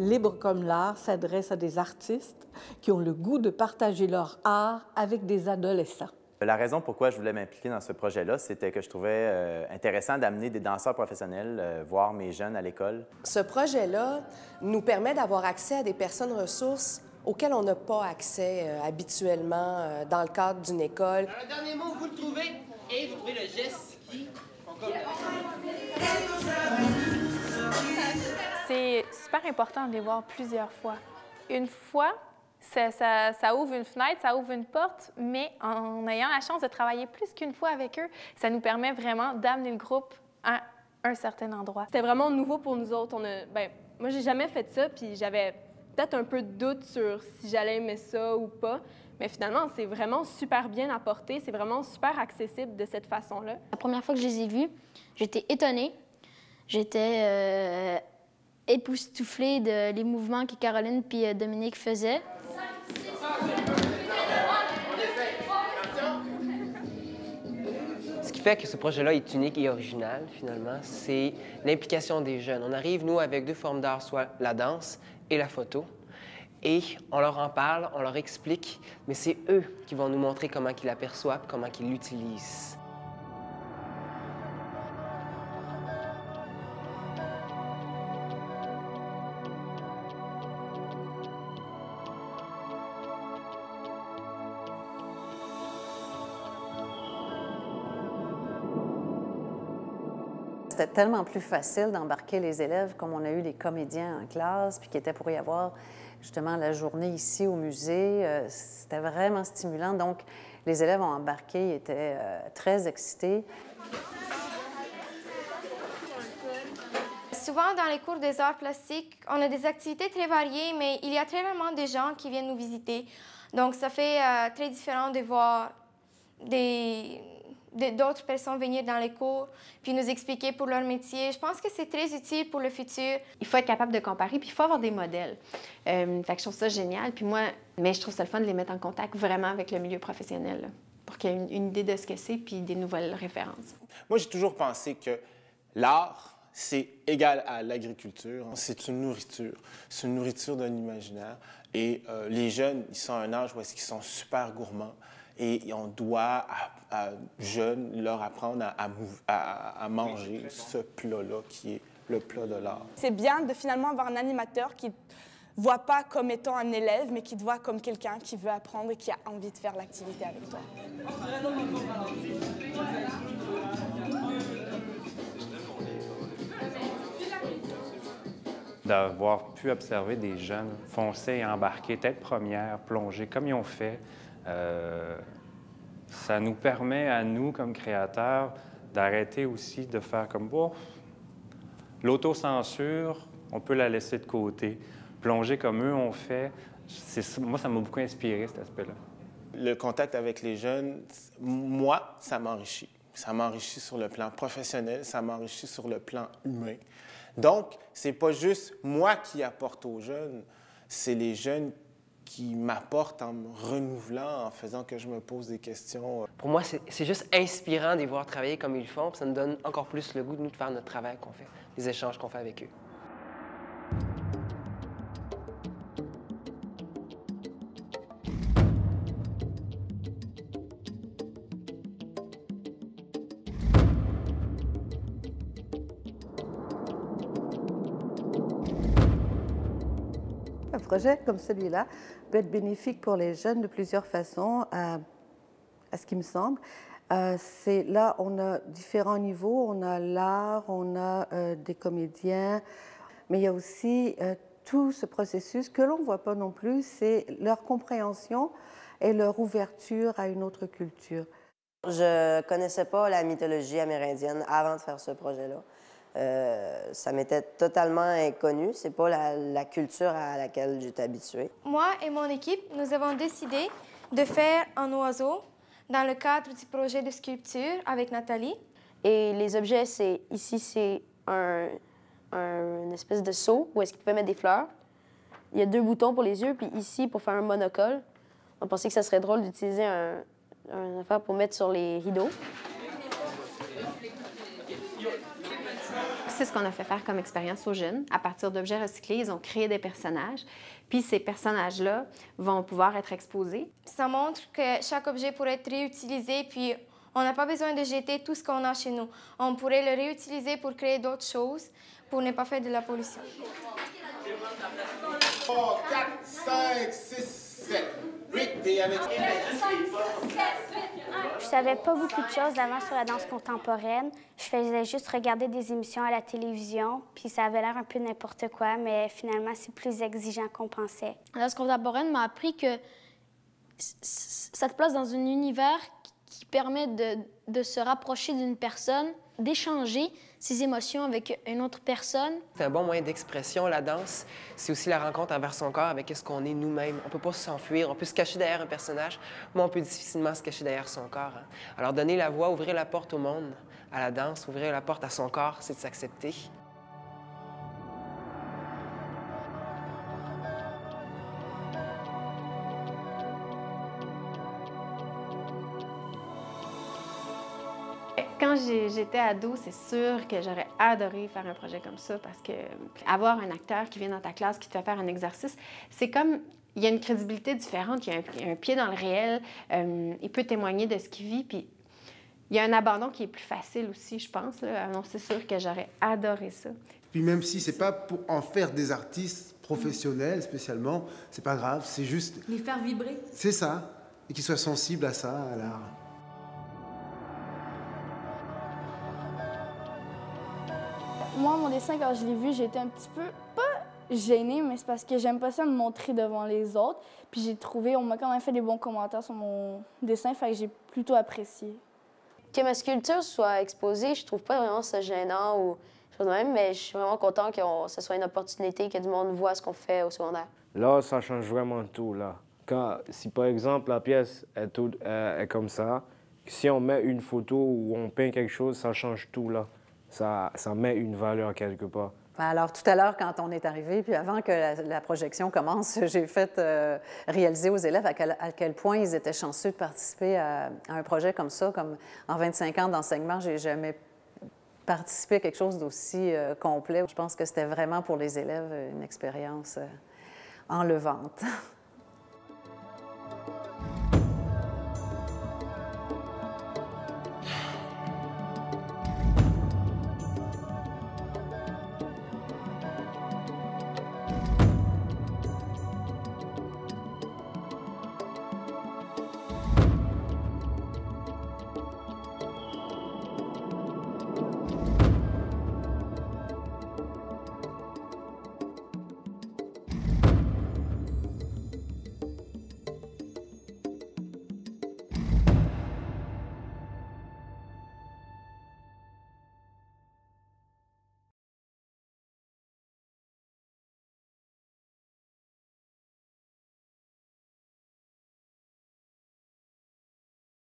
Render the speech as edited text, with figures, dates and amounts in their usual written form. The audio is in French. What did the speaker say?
Libre comme l'art s'adresse à des artistes qui ont le goût de partager leur art avec des adolescents. La raison pourquoi je voulais m'impliquer dans ce projet-là, c'était que je trouvais intéressant d'amener des danseurs professionnels voir mes jeunes à l'école. Ce projet-là nous permet d'avoir accès à des personnes ressources auxquelles on n'a pas accès habituellement dans le cadre d'une école. Alors, le dernier mot, vous le trouvez et vous trouvez le geste qui concorde. C'est super important de les voir plusieurs fois. Une fois, ça ouvre une fenêtre, ça ouvre une porte, mais en ayant la chance de travailler plus qu'une fois avec eux, ça nous permet vraiment d'amener le groupe à un certain endroit. C'était vraiment nouveau pour nous autres. Moi, j'ai jamais fait ça, puis j'avais peut-être un peu de doute sur si j'allais aimer ça ou pas. Mais finalement, c'est vraiment super bien apporté, c'est vraiment super accessible de cette façon-là. La première fois que je les ai vus, j'étais étonnée. J'étais époustouflée des mouvements que Caroline puis Dominique faisaient. Ce qui fait que ce projet-là est unique et original, finalement, c'est l'implication des jeunes. On arrive, nous, avec deux formes d'art, soit la danse et la photo. Et on leur en parle, on leur explique, mais c'est eux qui vont nous montrer comment ils l'aperçoivent, comment ils l'utilisent. C'était tellement plus facile d'embarquer les élèves comme on a eu les comédiens en classe, puis qu'il était pour y avoir justement la journée ici au musée. C'était vraiment stimulant. Donc, les élèves ont embarqué, ils étaient très excités. Souvent, dans les cours des arts plastiques, on a des activités très variées, mais il y a très rarement des gens qui viennent nous visiter. Donc, ça fait très différent de voir d'autres personnes venir dans les cours puis nous expliquer pour leur métier. Je pense que c'est très utile pour le futur. Il faut être capable de comparer, puis il faut avoir des modèles. Fait que je trouve ça génial. Puis moi, mais je trouve ça le fun de les mettre en contact vraiment avec le milieu professionnel, là, pour qu'il y ait une idée de ce que c'est puis des nouvelles références. Moi, j'ai toujours pensé que l'art, c'est égal à l'agriculture. C'est une nourriture de l'imaginaire. Et les jeunes, ils sont à un âge où ils sont super gourmands. Et on doit, jeunes, leur apprendre à manger ce plat-là qui est le plat de l'art. C'est bien de finalement avoir un animateur qui ne voit pas comme étant un élève, mais qui te voit comme quelqu'un qui veut apprendre et qui a envie de faire l'activité avec toi. D'avoir pu observer des jeunes foncer et embarquer, tête première, plonger comme ils ont fait, ça nous permet à nous, comme créateurs, d'arrêter aussi de faire comme l'autocensure, on peut la laisser de côté. Plonger comme eux ont fait, moi, ça m'a beaucoup inspiré, cet aspect-là. Le contact avec les jeunes, moi, ça m'enrichit. Ça m'enrichit sur le plan professionnel, ça m'enrichit sur le plan humain. Donc, c'est pas juste moi qui apporte aux jeunes, c'est les jeunes qui m'apportent en me renouvelant, en faisant que je me pose des questions. Pour moi, c'est juste inspirant de les voir travailler comme ils le font, puis ça nous donne encore plus le goût de nous de faire notre travail qu'on fait, les échanges qu'on fait avec eux. Un projet comme celui-là peut être bénéfique pour les jeunes de plusieurs façons, à ce qui me semble. Là, on a différents niveaux. On a l'art, on a des comédiens, mais il y a aussi tout ce processus que l'on ne voit pas non plus, c'est leur compréhension et leur ouverture à une autre culture. Je ne connaissais pas la mythologie amérindienne avant de faire ce projet-là. Ça m'était totalement inconnu. C'est pas la culture à laquelle j'étais habituée. Moi et mon équipe, nous avons décidé de faire un oiseau dans le cadre du projet de sculpture avec Nathalie. Et les objets, ici, c'est une espèce de seau où est-ce qu'il pouvait mettre des fleurs. Il y a 2 boutons pour les yeux, puis ici, pour faire un monocole. On pensait que ça serait drôle d'utiliser un affaire pour mettre sur les rideaux. c'est ce qu'on a fait faire comme expérience aux jeunes. À partir d'objets recyclés, ils ont créé des personnages. Puis ces personnages-là vont pouvoir être exposés. Ça montre que chaque objet pourrait être réutilisé, puis on n'a pas besoin de jeter tout ce qu'on a chez nous. On pourrait le réutiliser pour créer d'autres choses, pour ne pas faire de la pollution. 3, 4, 5, 6, 7, 8, et avec... Je savais pas beaucoup de choses avant sur la danse contemporaine. Je faisais juste regarder des émissions à la télévision, puis ça avait l'air un peu n'importe quoi, mais finalement, c'est plus exigeant qu'on pensait. La danse contemporaine m'a appris que ça te place dans un univers qui permet de se rapprocher d'une personne, d'échanger ses émotions avec une autre personne. C'est un bon moyen d'expression, la danse. C'est aussi la rencontre envers son corps avec ce qu'on est nous-mêmes. On ne peut pas s'enfuir, on peut se cacher derrière un personnage, mais on peut difficilement se cacher derrière son corps. Hein. Alors donner la voix, ouvrir la porte au monde, à la danse, ouvrir la porte à son corps, c'est de s'accepter. Quand j'étais ado, c'est sûr que j'aurais adoré faire un projet comme ça parce que avoir un acteur qui vient dans ta classe, qui te fait faire un exercice, c'est comme... Il y a une crédibilité différente, il y a un pied dans le réel, il peut témoigner de ce qu'il vit, puis il y a un abandon qui est plus facile aussi, je pense. Là. Non, c'est sûr que j'aurais adoré ça. Puis même si c'est pas pour en faire des artistes professionnels spécialement, c'est pas grave, c'est juste... Les faire vibrer. C'est ça, et qu'ils soient sensibles à ça, à l'art. Moi, mon dessin, quand je l'ai vu, j'ai été un petit peu, pas gênée, mais c'est parce que j'aime pas ça me montrer devant les autres. Puis j'ai trouvé, on m'a quand même fait des bons commentaires sur mon dessin, fait que j'ai plutôt apprécié. Que ma sculpture soit exposée, je trouve pas vraiment ça gênant ou chose de même, mais je suis vraiment content que ce soit une opportunité, que du monde voit ce qu'on fait au secondaire. Là, ça change vraiment tout, là. Si, par exemple, la pièce est comme ça, si on met une photo ou on peint quelque chose, ça change tout, là. Ça met une valeur quelque part. Alors, tout à l'heure, quand on est arrivé, puis avant que la projection commence, j'ai fait réaliser aux élèves à quel point ils étaient chanceux de participer à un projet comme ça. Comme en 25 ans d'enseignement, j'ai jamais participé à quelque chose d'aussi complet. Je pense que c'était vraiment pour les élèves une expérience enlevante.